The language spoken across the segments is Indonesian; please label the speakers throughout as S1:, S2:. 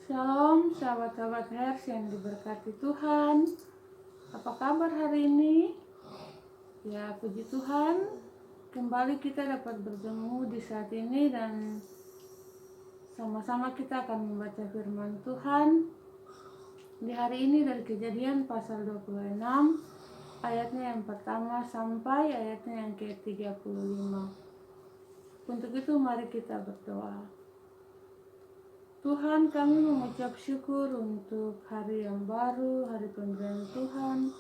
S1: Shalom sahabat-sahabat Hers yang diberkati Tuhan. Apa kabar hari ini? Ya, puji Tuhan, kembali kita dapat bertemu di saat ini dan sama-sama kita akan membaca firman Tuhan di hari ini dari Kejadian pasal 26 ayatnya yang pertama sampai ayatnya yang ke-35. Untuk itu mari kita berdoa. Tuhan, kami mengucap syukur untuk hari yang baru, hari pemberian Tuhan.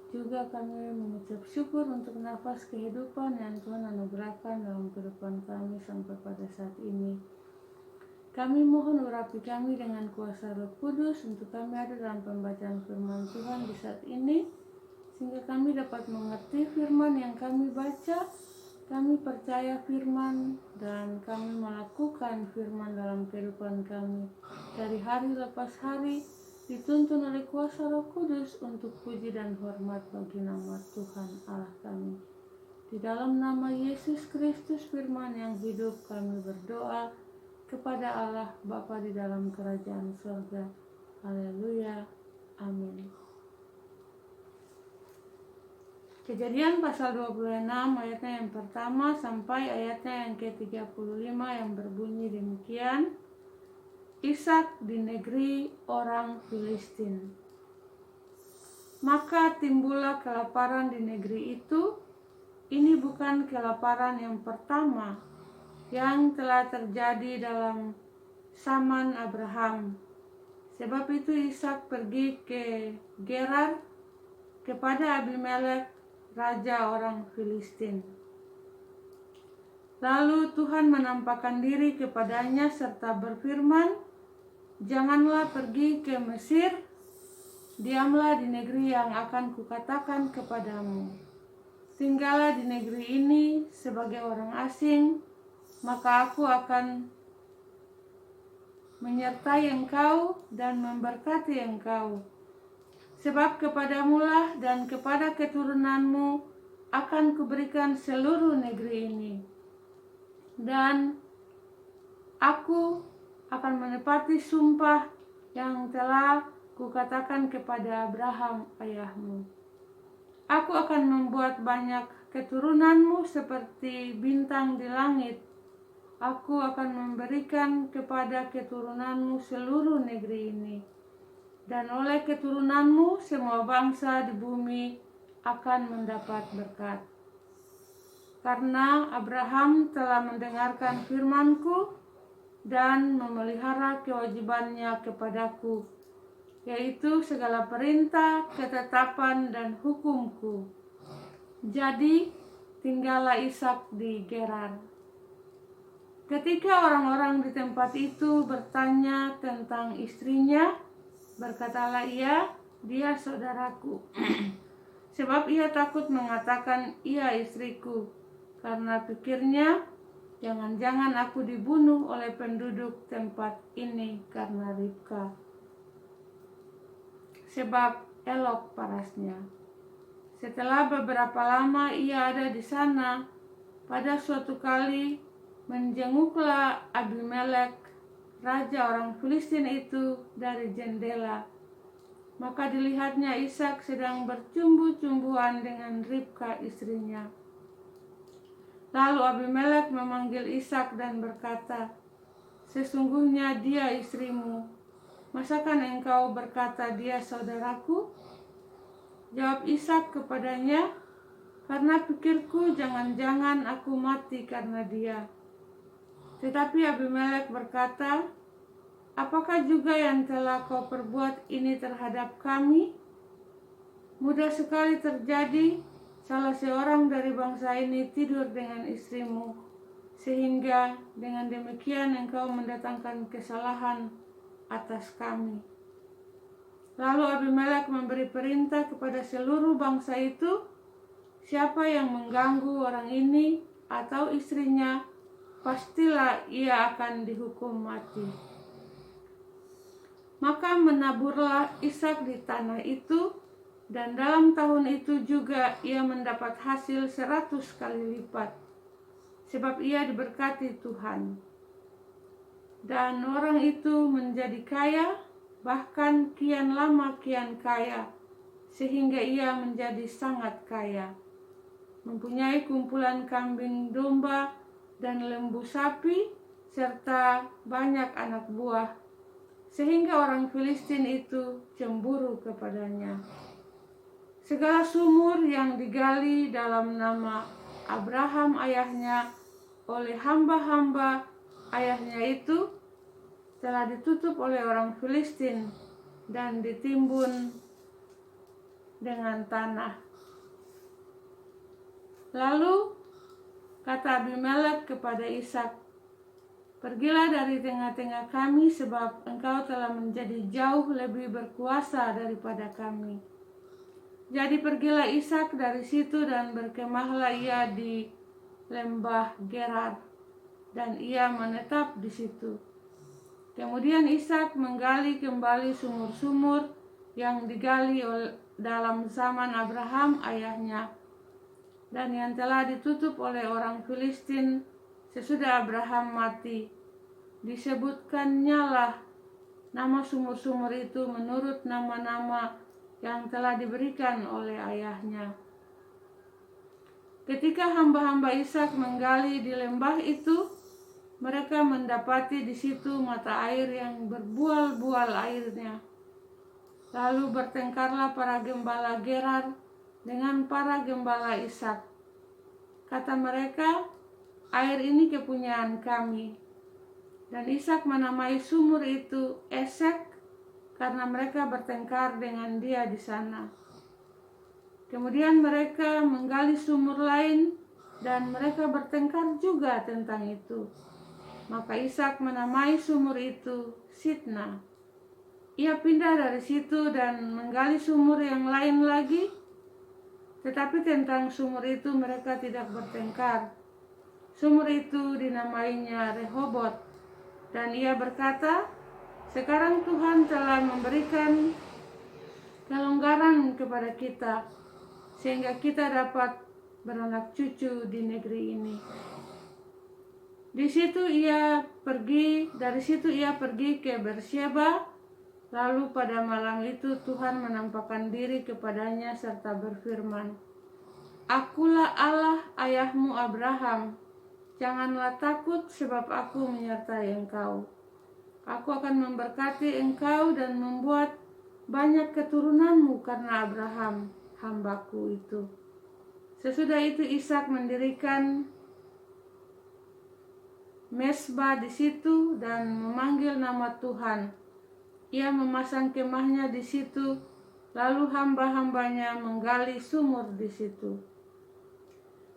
S1: Juga kami mengucap syukur untuk nafas kehidupan yang Tuhan anugerahkan dalam kehidupan kami sampai pada saat ini. Kami mohon urapi kami dengan kuasa Roh Kudus untuk kami ada dalam pembacaan firman Tuhan di saat ini, sehingga kami dapat mengerti firman yang kami baca. Kami percaya firman dan kami melakukan firman dalam kehidupan kami. Dari hari lepas hari dituntun oleh kuasa Roh Kudus untuk puji dan hormat bagi nama Tuhan Allah kami. Di dalam nama Yesus Kristus firman yang hidup kami berdoa kepada Allah Bapa di dalam kerajaan surga. Haleluya. Amin. Kejadian pasal 26 ayatnya yang pertama sampai ayatnya yang ke-35 yang berbunyi demikian. Ishak di negeri orang Filistin. Maka timbullah kelaparan di negeri itu. Ini bukan kelaparan yang pertama yang telah terjadi dalam zaman Abraham. Sebab itu Ishak pergi ke Gerar kepada Abimelek, raja orang Filistin. Lalu Tuhan menampakkan diri kepadanya serta berfirman, "Janganlah pergi ke Mesir, diamlah di negeri yang akan kukatakan kepadamu. Tinggallah di negeri ini sebagai orang asing, maka aku akan menyertai engkau dan memberkati engkau. Sebab kepadamulah dan kepada keturunanmu akan kuberikan seluruh negeri ini. Dan aku akan menepati sumpah yang telah kukatakan kepada Abraham ayahmu. Aku akan membuat banyak keturunanmu seperti bintang di langit. Aku akan memberikan kepada keturunanmu seluruh negeri ini. Dan oleh keturunanmu semua bangsa di bumi akan mendapat berkat. Karena Abraham telah mendengarkan firman-Ku dan memelihara kewajibannya kepadaku, yaitu segala perintah, ketetapan, dan hukum-Ku. Jadi tinggallah Ishak di Gerar." Ketika orang-orang di tempat itu bertanya tentang istrinya, berkatalah ia, "Dia saudaraku." Sebab ia takut mengatakan, "Ia istriku," karena pikirnya, jangan-jangan aku dibunuh oleh penduduk tempat ini karena Ribka, sebab elok parasnya. Setelah beberapa lama ia ada di sana, pada suatu kali menjenguklah Abimelek, raja orang Filistin itu dari jendela. Maka dilihatnya Ishak sedang bercumbu-cumbuan dengan Ribka istrinya. Lalu Abimelek memanggil Ishak dan berkata, "Sesungguhnya dia istrimu. Masakan engkau berkata dia saudaraku?" Jawab Ishak kepadanya, "Karena pikirku jangan-jangan aku mati karena dia." Tetapi Abimelek berkata, "Apakah juga yang telah kau perbuat ini terhadap kami? Mudah sekali terjadi salah seorang dari bangsa ini tidur dengan istrimu, sehingga dengan demikian engkau mendatangkan kesalahan atas kami." Lalu Abimelek memberi perintah kepada seluruh bangsa itu, "Siapa yang mengganggu orang ini atau istrinya, pastilah ia akan dihukum mati." Maka menaburlah Ishak di tanah itu, dan dalam tahun itu juga ia mendapat hasil 100 kali lipat, sebab ia diberkati Tuhan. Dan orang itu menjadi kaya, bahkan kian lama kian kaya, sehingga ia menjadi sangat kaya, mempunyai kumpulan kambing domba dan lembu sapi, serta banyak anak buah, sehingga orang Filistin itu cemburu kepadanya. Segala sumur yang digali dalam nama Abraham ayahnya oleh hamba-hamba ayahnya itu telah ditutup oleh orang Filistin dan ditimbun dengan tanah. Lalu kata Abimelek kepada Ishak, "Pergilah dari tengah-tengah kami, sebab engkau telah menjadi jauh lebih berkuasa daripada kami." Jadi pergilah Ishak dari situ dan berkemahlah ia di lembah Gerar, dan ia menetap di situ. Kemudian Ishak menggali kembali sumur-sumur yang digali dalam zaman Abraham ayahnya, dan yang telah ditutup oleh orang Filistin sesudah Abraham mati. Disebutkannya lah nama sumur-sumur itu menurut nama-nama yang telah diberikan oleh ayahnya. Ketika hamba-hamba Ishak menggali di lembah itu, mereka mendapati di situ mata air yang berbual-bual airnya. Lalu bertengkarlah para gembala Gerar dengan para gembala Ishak. Kata mereka, "Air ini kepunyaan kami." Dan Ishak menamai sumur itu Esek, karena mereka bertengkar dengan dia di sana. Kemudian mereka menggali sumur lain, dan mereka bertengkar juga tentang itu. Maka Ishak menamai sumur itu Sitna. Ia pindah dari situ dan menggali sumur yang lain lagi, tetapi tentang sumur itu mereka tidak bertengkar. Sumur itu dinamainya Rehobot, dan ia berkata, "Sekarang Tuhan telah memberikan kelonggaran kepada kita, sehingga kita dapat beranak cucu di negeri ini." Dari situ ia pergi ke Beersheba. Lalu pada malam itu Tuhan menampakkan diri kepadanya serta berfirman, "Akulah Allah ayahmu Abraham. Janganlah takut, sebab aku menyertai engkau. Aku akan memberkati engkau dan membuat banyak keturunanmu karena Abraham, hambaku itu." Sesudah itu Ishak mendirikan mesbah di situ dan memanggil nama Tuhan. Ia memasang kemahnya di situ, lalu hamba-hambanya menggali sumur di situ.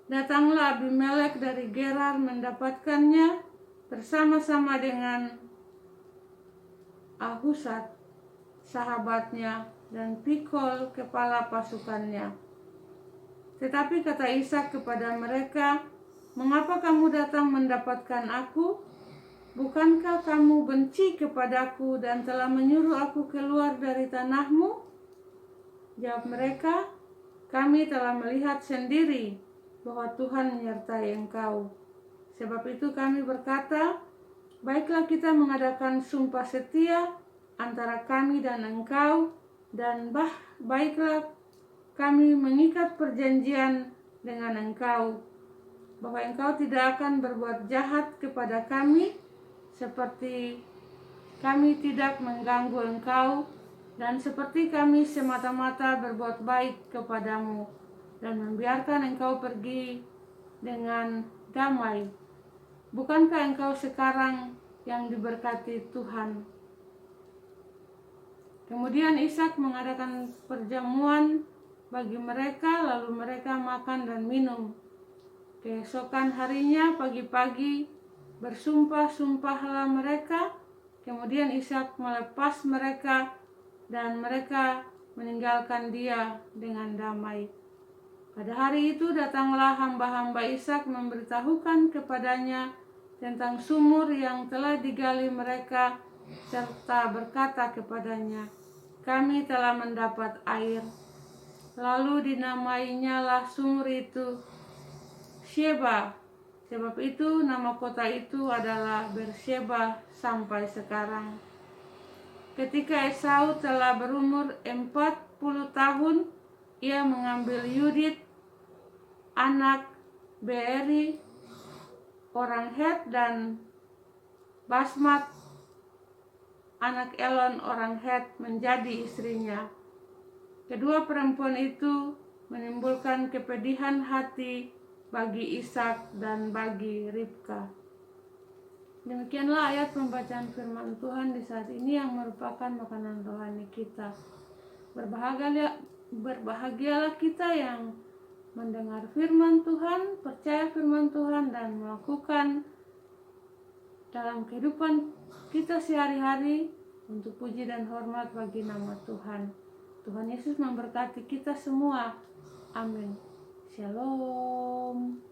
S1: Datanglah Abimelek dari Gerar mendapatkannya bersama-sama dengan Ahuzat, sahabatnya, dan Pikol, kepala pasukannya. Tetapi kata Ishak kepada mereka, "Mengapa kamu datang mendapatkan aku? Bukankah kamu benci kepadaku dan telah menyuruh aku keluar dari tanahmu?" Jawab mereka, "Kami telah melihat sendiri bahwa Tuhan menyertai engkau. Sebab itu kami berkata, baiklah kita mengadakan sumpah setia antara kami dan engkau, dan baiklah kami mengikat perjanjian dengan engkau, bahwa engkau tidak akan berbuat jahat kepada kami, seperti kami tidak mengganggu engkau, dan seperti kami semata-mata berbuat baik kepadamu, dan membiarkan engkau pergi dengan damai. Bukankah engkau sekarang yang diberkati Tuhan?" Kemudian Ishak mengadakan perjamuan bagi mereka, lalu mereka makan dan minum. Keesokan harinya pagi-pagi bersumpah-sumpahlah mereka. Kemudian Ishak melepas mereka, dan mereka meninggalkan dia dengan damai. Pada hari itu datanglah hamba-hamba Ishak memberitahukan kepadanya tentang sumur yang telah digali mereka, serta berkata kepadanya, "Kami telah mendapat air." Lalu dinamainya lah sumur itu Sheba, Sebab itu nama kota itu adalah Beersheba sampai sekarang. Ketika Esau telah berumur 40 tahun, ia mengambil Yudit, anak Beeri, orang Het, dan Basmat, anak Elon, orang Het, menjadi istrinya. Kedua perempuan itu menimbulkan kepedihan hati bagi Ishak dan bagi Ribka. Demikianlah ayat pembacaan firman Tuhan di saat ini yang merupakan makanan rohani kita. Berbahagialah kita yang mendengar firman Tuhan, percaya firman Tuhan, dan melakukan dalam kehidupan kita sehari-hari untuk puji dan hormat bagi nama Tuhan. Tuhan Yesus memberkati kita semua. Amin. Shalom.